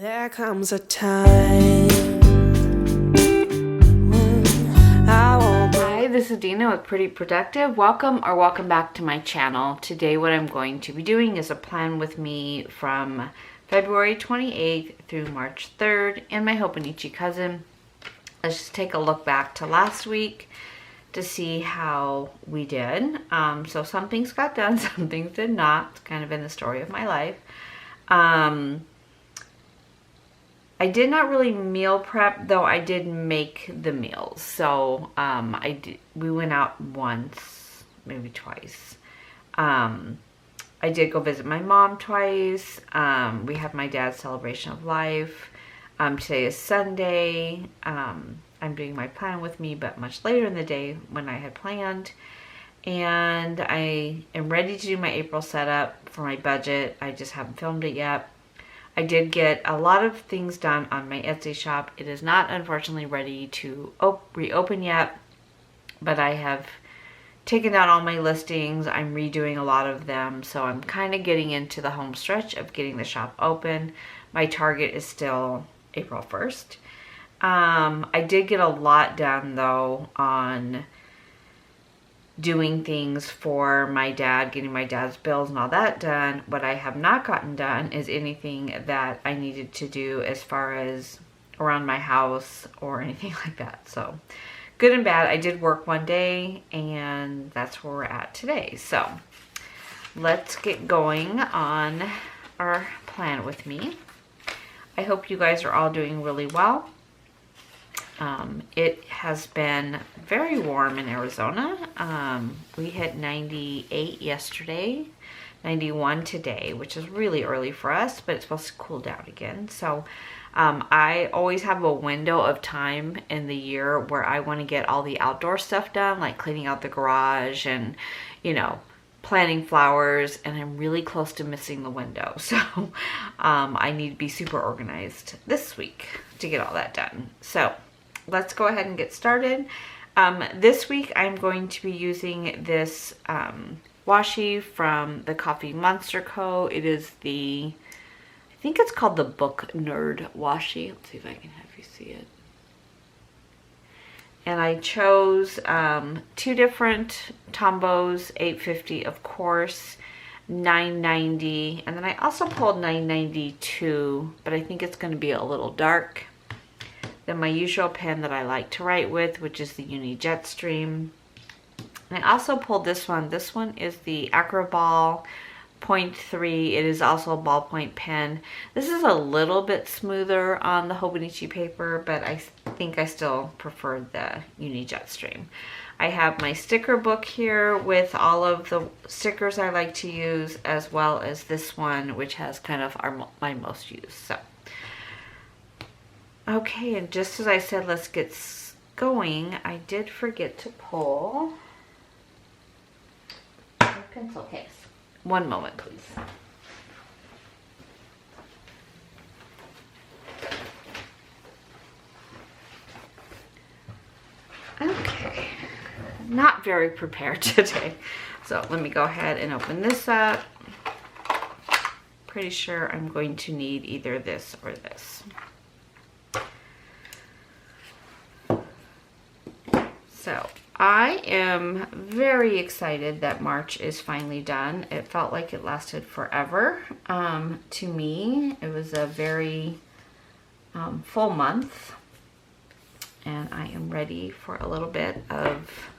There comes a time when I won't. Hi, this is Dina with Pretty Productive. Welcome back to my channel. Today what I'm going to be doing is a plan with me from February 28th through March 3rd and my Hobonichi cousin. Let's just take a look back to last week to see how we did. So some things got done, some things did not. It's kind of been the story of my life. I did not really meal prep, though I did make the meals. So we went out once, maybe twice. I did go visit my mom twice. We had my dad's celebration of life. Today is Sunday. I'm doing my plan with me, but much later in the day when I had planned. And I am ready to do my April setup for my budget. I just haven't filmed it yet. I did get a lot of things done on my Etsy shop. It is not, unfortunately, ready to reopen yet, but I have taken down all my listings. I'm redoing a lot of them, so I'm kind of getting into the home stretch of getting the shop open. My target is still April 1st. I did get a lot done, though, on doing things for my dad, getting my dad's bills and all that done. What I have not gotten done is anything that I needed to do as far as around my house or anything like that. So good and bad. I did work one day and that's where we're at today. So let's get going on our plan with me. I hope you guys are all doing really well. It has been very warm in Arizona. We hit 98 yesterday, 91 today, which is really early for us, but it's supposed to cool down again. So I always have a window of time in the year where I want to get all the outdoor stuff done, like cleaning out the garage and, you know, planting flowers, and I'm really close to missing the window. So I need to be super organized this week to get all that done. So let's go ahead and get started. This week I'm going to be using this washi from the Coffee Monster Co. It is I think it's called the Book Nerd washi. Let's see if I can have you see it. And I chose two different Tombows, 850 of course, 990, and then I also pulled 992, but I think it's going to be a little dark than my usual pen that I like to write with, which is the Uni-Jetstream. And I also pulled this one. This one is the Acroball 0.3. It is also a ballpoint pen. This is a little bit smoother on the Hobonichi paper, but I think I still prefer the Uni-Jetstream. I have my sticker book here with all of the stickers I like to use, as well as this one, which has kind of my most used. So, okay, and just as I said, let's get going, I did forget to pull my pencil case. One moment, please. Okay, not very prepared today. So let me go ahead and open this up. Pretty sure I'm going to need either this or this. So I am very excited that March is finally done. It felt like it lasted forever. To me, it was a very full month, and I am ready for a little bit of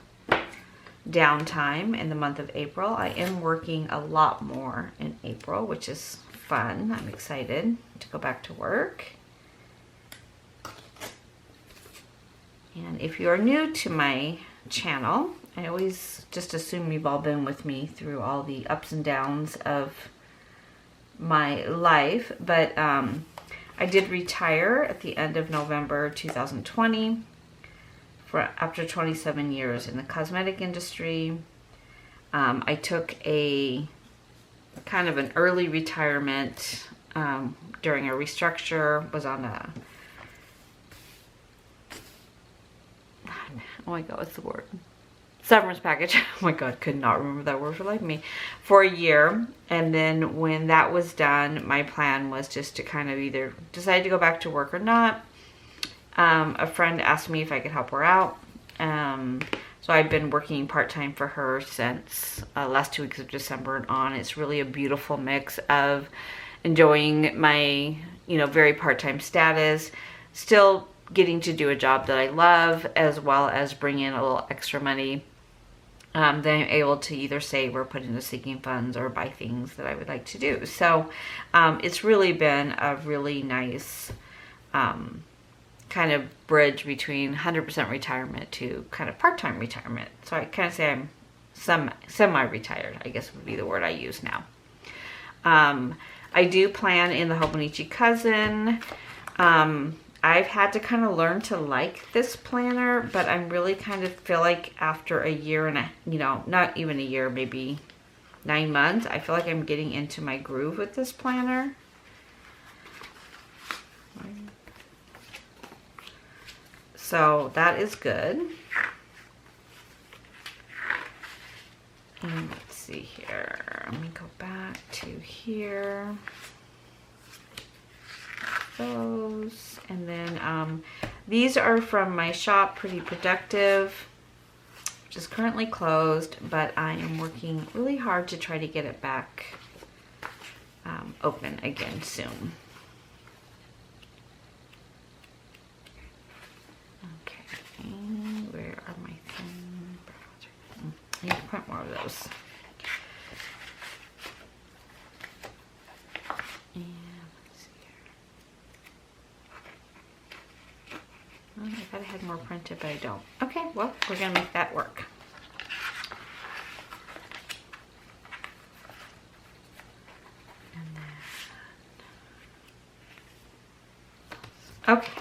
downtime in the month of April. I am working a lot more in April, which is fun. I'm excited to go back to work. And if you are new to my channel, I always just assume you've all been with me through all the ups and downs of my life. But I did retire at the end of November 2020 after 27 years in the cosmetic industry. I took a kind of an early retirement during a restructure, was on a oh my god, what's the word? severance package. Oh my God, could not remember that word for the life of me, for a year. And then when that was done, my plan was just to kind of either decide to go back to work or not. A friend asked me if I could help her out. So I've been working part-time for her since last 2 weeks of December and on. It's really a beautiful mix of enjoying my, you know, very part-time status, still getting to do a job that I love, as well as bring in a little extra money that I'm able to either save or put into sinking funds or buy things that I would like to do. So it's really been a really nice kind of bridge between 100% retirement to kind of part-time retirement. So I kind of say I'm semi-retired, I guess would be the word I use now. I do plan in the Hobonichi Cousin. I've had to kind of learn to like this planner, but I'm really kind of feel like after a year and not even a year, maybe 9 months, I feel like I'm getting into my groove with this planner. So that is good. And let's see here. Let me go back to here. Those. And then these are from my shop, Pretty Productive, which is currently closed, but I am working really hard to try to get it back open again soon. Where are my thin brows? I need to print more of those. And let's see here. Oh, I thought I had more printed, but I don't. Okay, well, we're gonna make that work. And then, okay.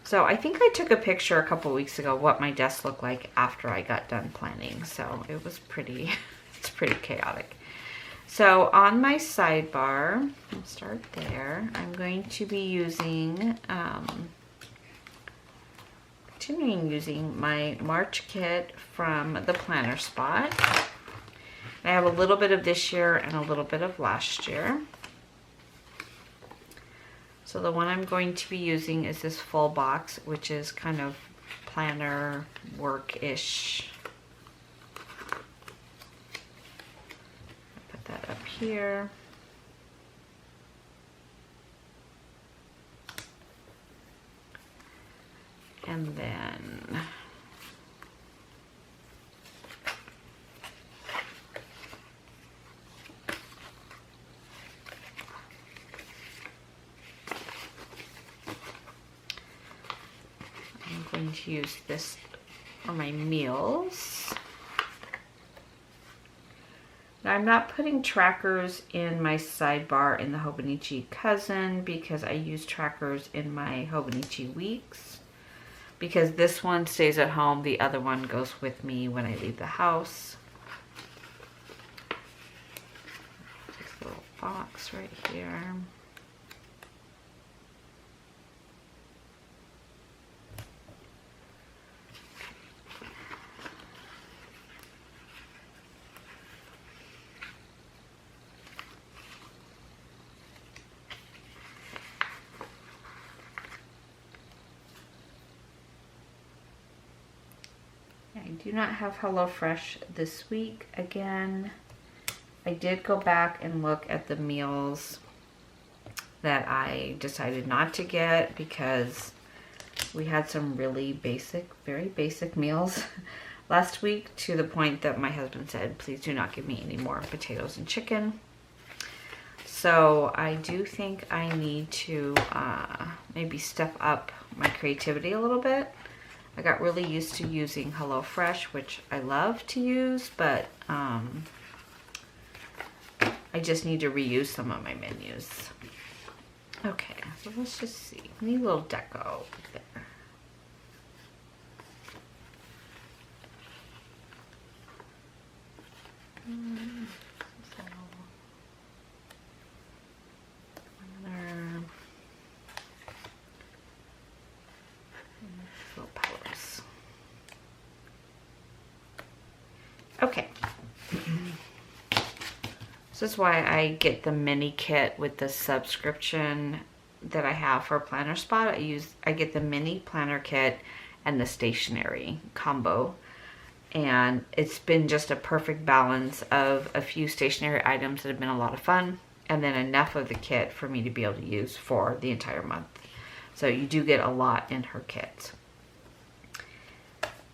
So I think I took a picture a couple weeks ago what my desk looked like after I got done planning. So it was pretty, it's pretty chaotic. So on my sidebar, I'll start there. I'm going to be using, continuing using my March kit from the Planner Spot. I have a little bit of this year and a little bit of last year. So the one I'm going to be using is this full box, which is kind of planner work-ish. Put that up here. And then I'm going to use this for my meals. Now I'm not putting trackers in my sidebar in the Hobonichi Cousin because I use trackers in my Hobonichi Weeks. Because this one stays at home, the other one goes with me when I leave the house. This little box right here. I do not have HelloFresh this week again. I did go back and look at the meals that I decided not to get because we had some really basic, very basic meals last week, to the point that my husband said, please do not give me any more potatoes and chicken. So I do think I need to maybe step up my creativity a little bit. I got really used to using HelloFresh, which I love to use, but I just need to reuse some of my menus. Okay, so let's just see. I need a little deco there. Okay. This is why I get the mini kit with the subscription that I have for Planner Spot. I get the mini planner kit and the stationery combo. And it's been just a perfect balance of a few stationery items that have been a lot of fun, and then enough of the kit for me to be able to use for the entire month. So you do get a lot in her kit.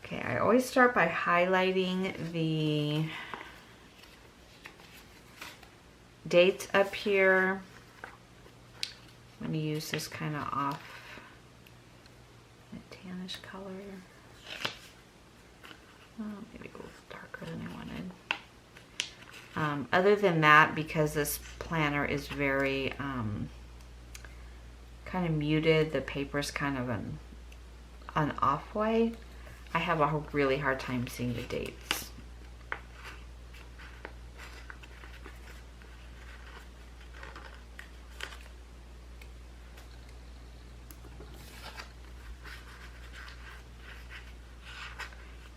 Okay, I always start by highlighting the dates up here. I'm going to use this kind of off a tannish color. Oh, maybe a little darker than I wanted. Other than that, because this planner is very kind of muted, the paper's kind of an off-white, I have a really hard time seeing the dates.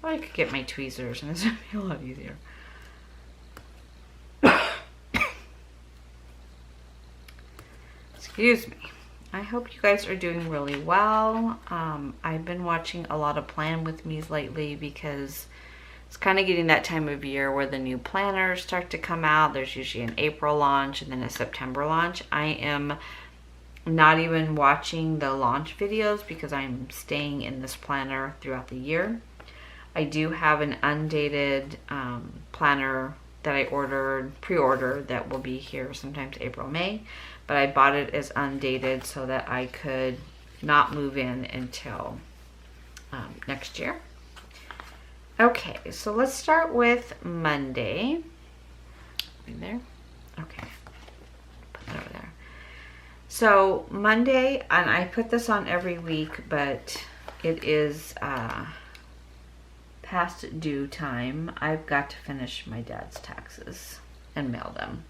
Well, I could get my tweezers and this would be a lot easier. Excuse me. I hope you guys are doing really well. I've been watching a lot of Plan With Me's lately because it's kind of getting that time of year where the new planners start to come out. There's usually an April launch and then a September launch. I am not even watching the launch videos because I'm staying in this planner throughout the year. I do have an undated planner that I pre-ordered that will be here sometimes April, May, but I bought it as undated so that I could not move in until next year. Okay, so let's start with Monday. In there? Okay, put that over there. So Monday, and I put this on every week, but it is past due time. I've got to finish my dad's taxes and mail them.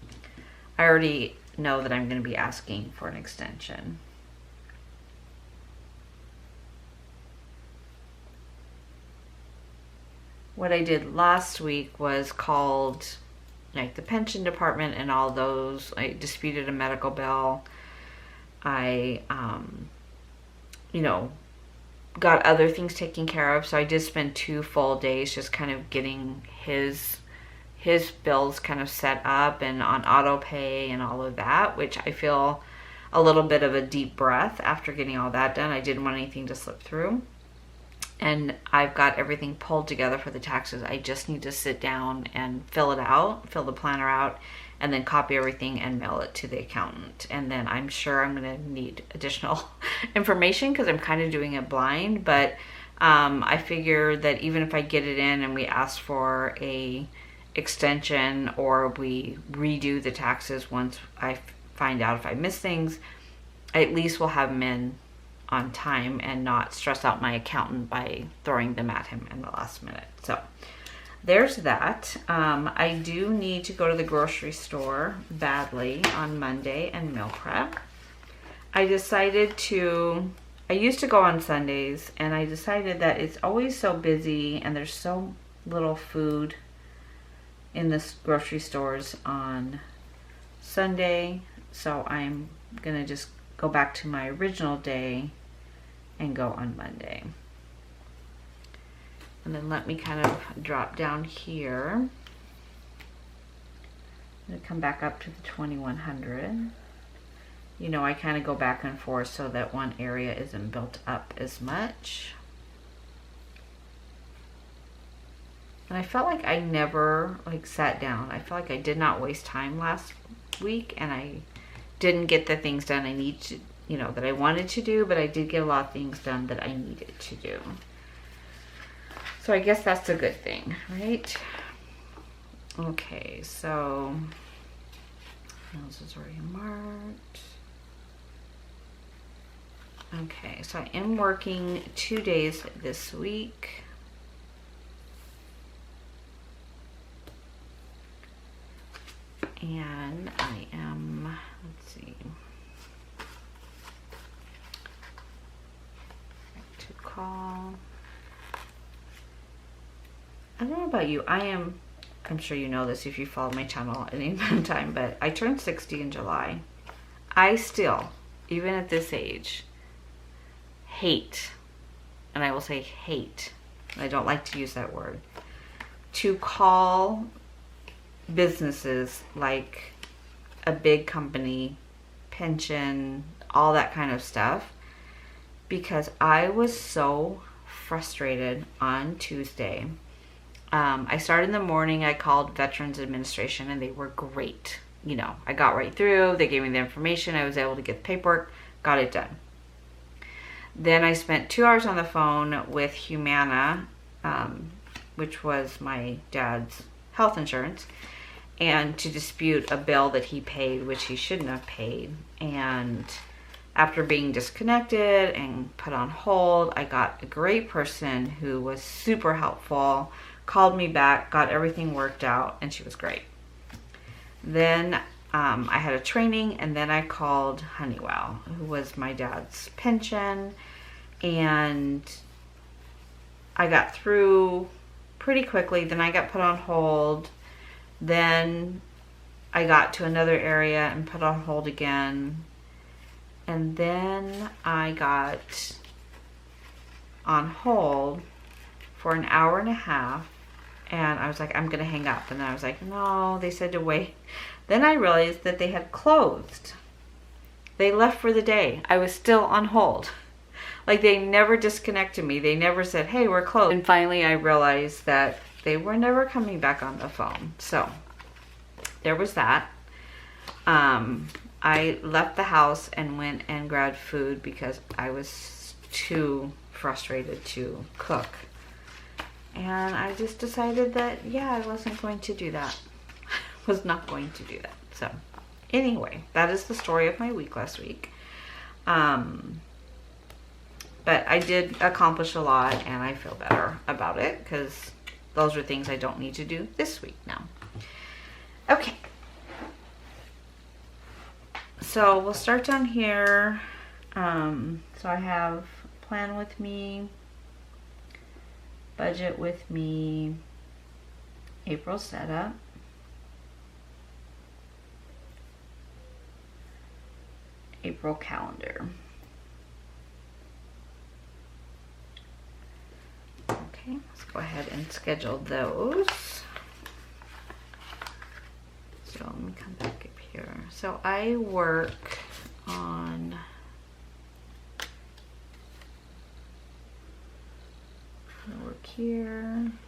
I already know that I'm going to be asking for an extension. What I did last week was called like the pension department and all those. I disputed a medical bill. I got other things taken care of, so I did spend 2 full days just kind of getting his bills kind of set up and on auto pay and all of that, which I feel a little bit of a deep breath after getting all that done. I didn't want anything to slip through, and I've got everything pulled together for the taxes. I just need to sit down and fill the planner out, and then copy everything and mail it to the accountant. And then I'm sure I'm going to need additional information because I'm kind of doing it blind, but I figure that even if I get it in and we ask for a extension or we redo the taxes once I find out if I miss things, I at least will have them in on time and not stress out my accountant by throwing them at him in the last minute. So there's that. I do need to go to the grocery store badly on Monday and meal prep. I used to go on Sundays, and I decided that it's always so busy and there's so little food in the grocery stores on Sunday. So I'm going to just go back to my original day and go on Monday. And then let me kind of drop down here. I'm going to come back up to the 2100. I kind of go back and forth so that one area isn't built up as much. And I felt like I never sat down. I felt like I did not waste time last week, and I didn't get the things done I need to, that I wanted to do, but I did get a lot of things done that I needed to do. So I guess that's a good thing, right? Okay, so this is already marked. Okay, so I am working 2 days this week. And I am, let's see, back to call. I don't know about you, I am I'm sure you know this if you follow my channel at any time, but I turned 60 in July. I still, even at this age, hate, and I will say hate, I don't like to use that word, to call businesses like a big company, pension, all that kind of stuff, because I was so frustrated on Tuesday. I started in the morning. I called Veterans Administration and they were great. You know, I got right through. They gave me the information. I was able to get the paperwork, got it done. Then I spent 2 hours on the phone with Humana, which was my dad's health insurance, and to dispute a bill that he paid, which he shouldn't have paid. And after being disconnected and put on hold, I got a great person who was super helpful, called me back, got everything worked out, and she was great. Then I had a training, and then I called Honeywell, who was my dad's pension, and I got through pretty quickly. Then I got put on hold. Then I got to another area and put on hold again. And then I got on hold for an hour and a half. And I was like, I'm going to hang up. And then I was like, no, they said to wait. Then I realized that they had closed. They left for the day. I was still on hold. Like, they never disconnected me. They never said, hey, we're closed. And finally I realized that they were never coming back on the phone. So there was that. I left the house and went and grabbed food because I was too frustrated to cook. And I just decided that, yeah, I wasn't going to do that. I was not going to do that. So anyway, that is the story of my week last week. But I did accomplish a lot, and I feel better about it because those are things I don't need to do this week now. Okay. So we'll start down here. So I have plan with me, budget with me, April setup, April calendar. Okay, let's go ahead and schedule those. So let me come back up here. So I work on I'm gonna work here, I'm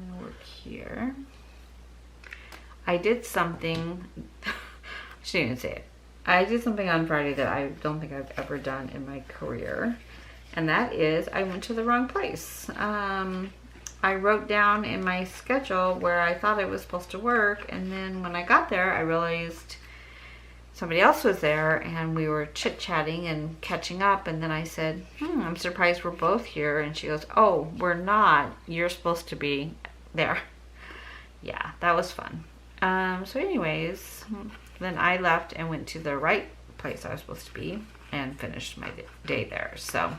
gonna work here. I did something, I shouldn't even say it. I did something on Friday that I don't think I've ever done in my career. And that is, I went to the wrong place. I wrote down in my schedule where I thought I was supposed to work. And then when I got there, I realized somebody else was there and we were chit-chatting and catching up. And then I said, I'm surprised we're both here. And she goes, oh, we're not. You're supposed to be there. Yeah, that was fun. So anyways, then I left and went to the right place I was supposed to be and finished my day there. So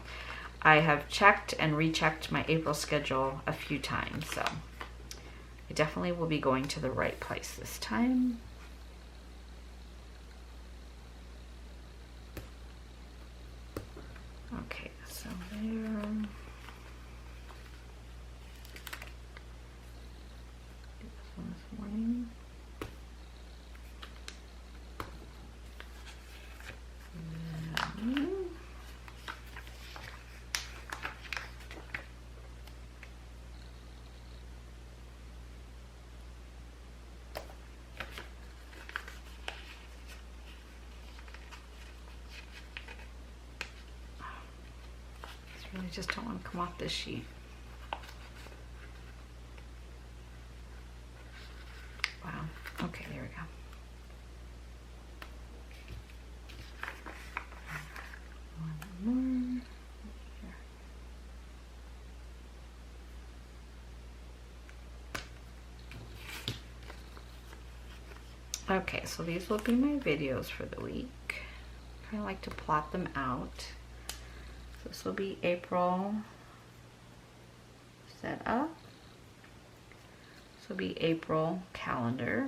I have checked and rechecked my April schedule a few times. So I definitely will be going to the right place this time. Okay, so there. This one this morning. I just don't want to come off this sheet. Wow. Okay, there we go. One more. Here. Okay, so these will be my videos for the week. I like to plot them out. This will be April setup. This will be April calendar.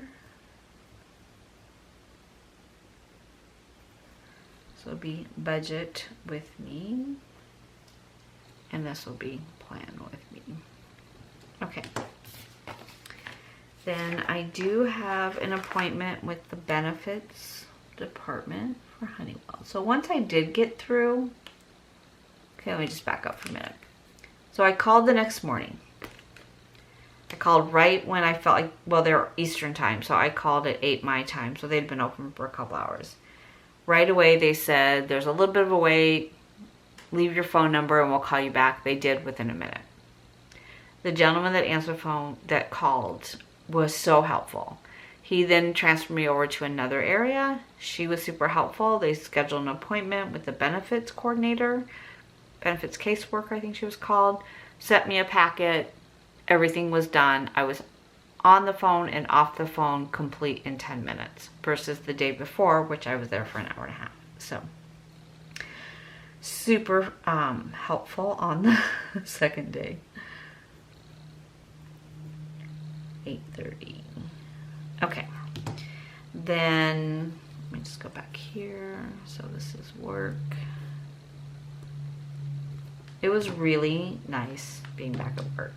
This will be budget with me. And this will be plan with me. Okay. Then I do have an appointment with the benefits department for Honeywell. So once I did get through, okay, let me just back up for a minute. So I called the next morning. I called right when I felt like, well, they're Eastern time, so I called at 8 my time, so they'd been open for a couple hours. Right away, they said, there's a little bit of a wait, leave your phone number and we'll call you back. They did within a minute. The gentleman that answered the phone, that called, was so helpful. He then transferred me over to another area. She was super helpful. They scheduled an appointment with the benefits coordinator, benefits caseworker, I think she was called, sent me a packet. Everything was done. I was on the phone and off the phone complete in 10 minutes versus the day before, which I was there for an hour and a half. So super helpful on the second day. 8:30. Okay. Then let me just go back here. So this is work. It was really nice being back at work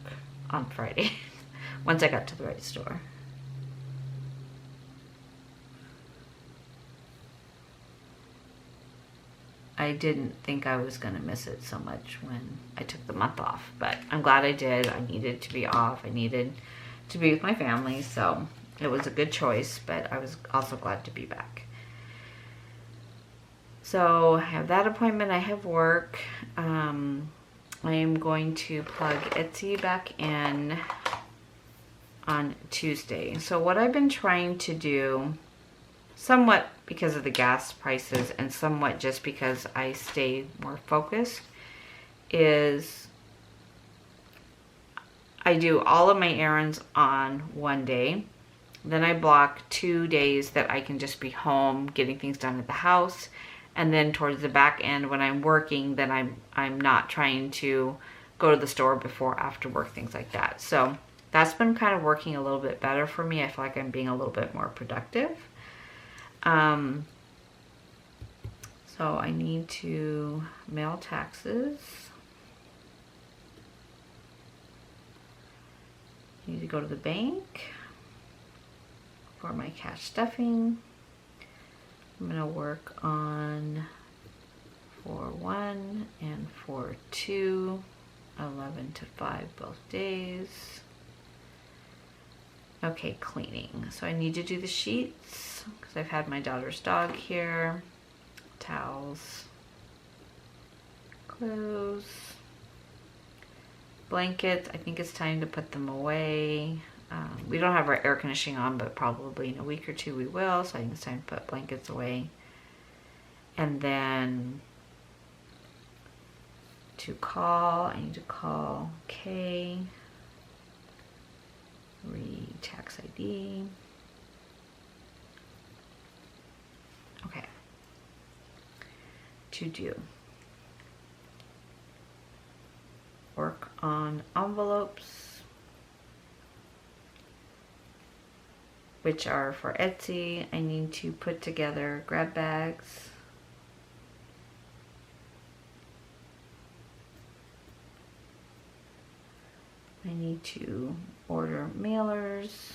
on Friday once I got to the right store. I didn't think I was going to miss it so much when I took the month off, but I'm glad I did. I needed to be off. I needed to be with my family, so it was a good choice, but I was also glad to be back. So I have that appointment. I have work. I am going to plug Etsy back in on Tuesday. So what I've been trying to do, somewhat because of the gas prices and somewhat just because I stay more focused, is I do all of my errands on one day. Then I block 2 days that I can just be home getting things done at the house. And then towards the back end when I'm working, then I'm not trying to go to the store before, after work, things like that. So that's been kind of working a little bit better for me. I feel like I'm being a little bit more productive. So I need to mail taxes. I need to go to the bank for my cash stuffing. I'm going to work on 4/1 and 4/2, 11 to 5 both days. Okay, cleaning. So I need to do the sheets because I've had my daughter's dog here. Towels. Clothes. Blankets. I think it's time to put them away. We don't have our air conditioning on, but probably in a week or two we will. So I think it's time to put blankets away. And then to call, I need to call Kay. Read tax ID. Okay. To do. Work on envelopes, which are for Etsy. I need to put together grab bags. I need to order mailers.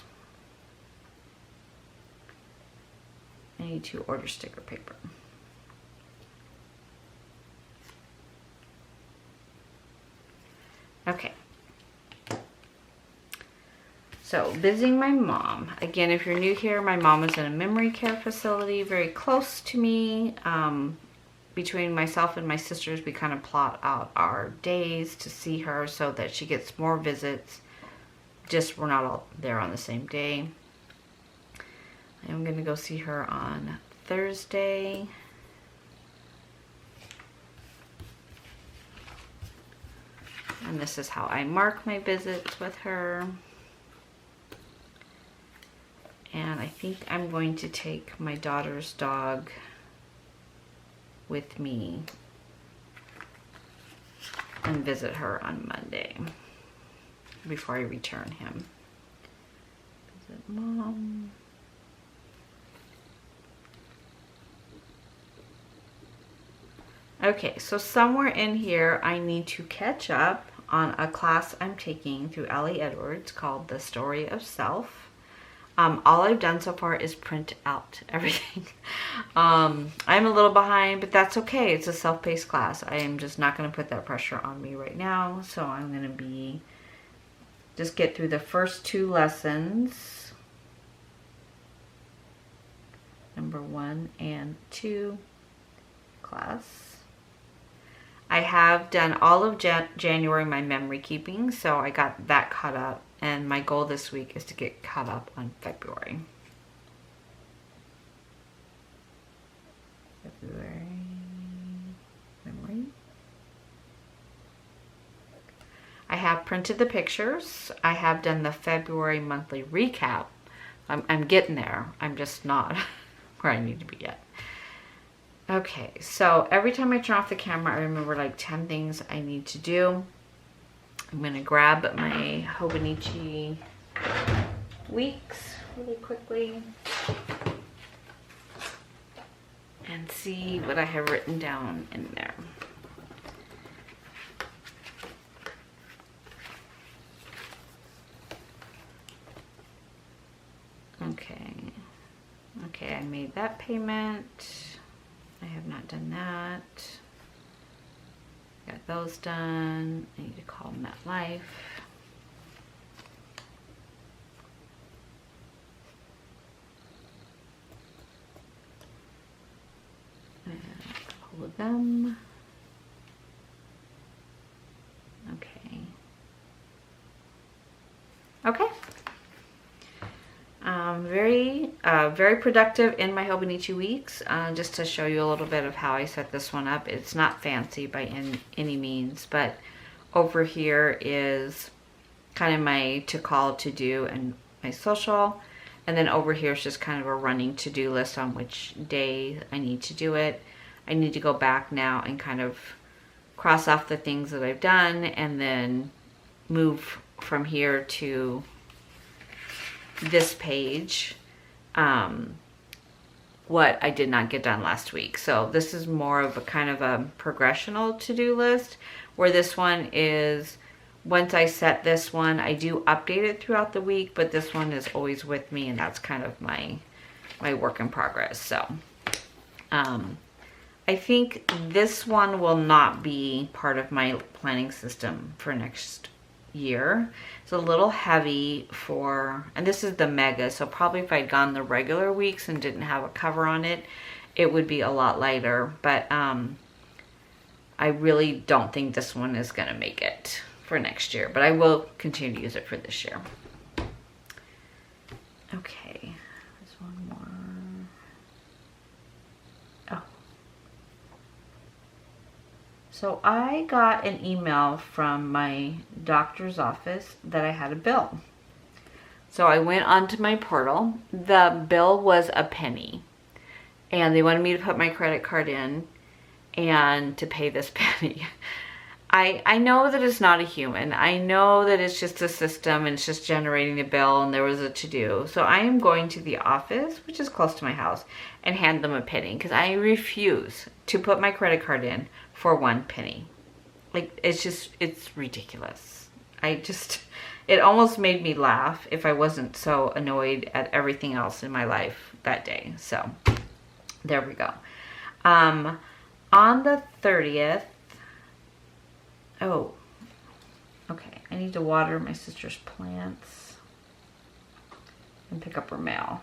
I need to order sticker paper. Okay. So, visiting my mom. Again, if you're new here, my mom is in a memory care facility very close to me. Between myself and my sisters, we kind of plot out our days to see her so that she gets more visits. Just we're not all there on the same day. I'm going to go see her on Thursday. And this is how I mark my visits with her. And I think I'm going to take my daughter's dog with me and visit her on Monday before I return him. Mom. Okay, so somewhere in here I need to catch up on a class I'm taking through Ellie Edwards called The Story of Self. All I've done so far is print out everything. I'm a little behind, but that's okay. It's a self-paced class. I am just not going to put that pressure on me right now. So I'm going to just get through the first 2 lessons. Number 1 and 2 class. I have done all of January my memory keeping, so I got that caught up. And my goal this week is to get caught up on February. Memory. I have printed the pictures. I have done the February monthly recap. I'm getting there. I'm just not where I need to be yet. Okay, so every time I turn off the camera, I remember like 10 things I need to do. I'm going to grab my Hobonichi weeks really quickly and see what I have written down in there. Okay, I made that payment. I have not done that. Got those done. I need to call MetLife. And all of them. Okay. Okay. Very productive in my Hobonichi weeks. Just to show you a little bit of how I set this one up. It's not fancy by any means, but over here is kind of my to call, to do, and my social. And then over here is just kind of a running to-do list on which day I need to do it. I need to go back now and kind of cross off the things that I've done and then move from here to this page, what I did not get done last week. So this is more of a kind of a progressional to-do list, where this one is, once I set this one, I do update it throughout the week, but this one is always with me, and that's kind of my work in progress. So I think this one will not be part of my planning system for next year. It's a little heavy for, and this is the mega, so probably if I'd gone the regular weeks and didn't have a cover on it, it would be a lot lighter. But I really don't think this one is going to make it for next year, but I will continue to use it for this year. Okay, there's one more. So I got an email from my doctor's office that I had a bill. So I went onto my portal. The bill was a penny. And they wanted me to put my credit card in and to pay this penny. I know that it's not a human. I know that it's just a system and it's just generating the bill and there was a to-do. So I am going to the office, which is close to my house, and hand them a penny because I refuse to put my credit card in for 1 penny. Like, it's ridiculous. It almost made me laugh if I wasn't so annoyed at everything else in my life that day. So there we go. On the 30th, oh, okay, I need to water my sister's plants and pick up her mail.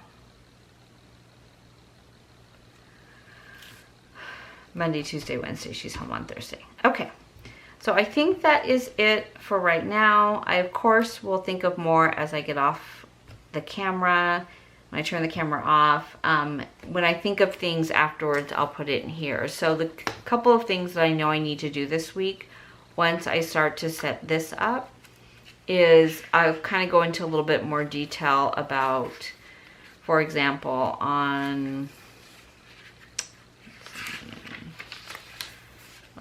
Monday, Tuesday, Wednesday. She's home on Thursday. Okay. So I think that is it for right now. I, of course, will think of more as I get off the camera, when I turn the camera off. When I think of things afterwards, I'll put it in here. So the couple of things that I know I need to do this week, once I start to set this up, is I'll kind of go into a little bit more detail about, for example, on...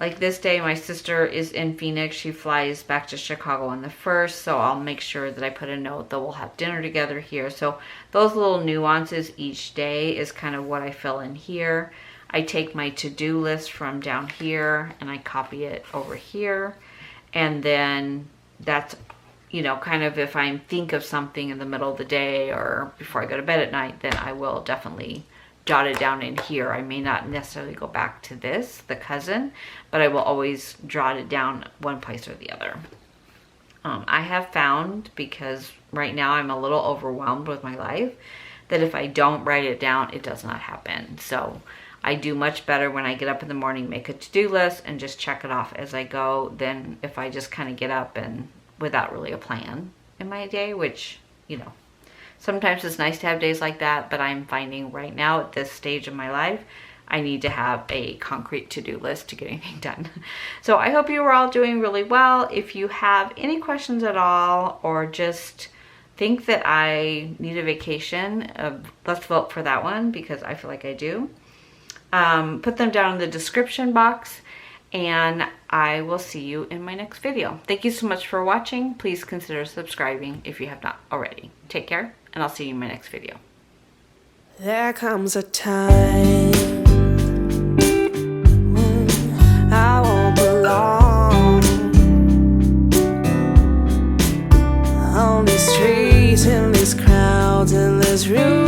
Like this day, my sister is in Phoenix. She flies back to Chicago on the 1st, so I'll make sure that I put a note that we'll have dinner together here. So those little nuances each day is kind of what I fill in here. I take my to-do list from down here and I copy it over here. And then that's, you know, kind of if I think of something in the middle of the day or before I go to bed at night, then I will definitely jot it down in here. I may not necessarily go back to this, the cousin, but I will always jot it down one place or the other. I have found, because right now I'm a little overwhelmed with my life, that if I don't write it down, it does not happen. So I do much better when I get up in the morning, make a to-do list and just check it off as I go, than if I just kind of get up and without really a plan in my day, which, you know, sometimes it's nice to have days like that, but I'm finding right now at this stage of my life, I need to have a concrete to-do list to get anything done. So I hope you are all doing really well. If you have any questions at all, or just think that I need a vacation, let's vote for that one, because I feel like I do. Put them down in the description box, and I will see you in my next video. Thank you so much for watching. Please consider subscribing if you have not already. Take care, and I'll see you in my next video. There comes a time when I won't belong on these streets, in these crowds, in this room.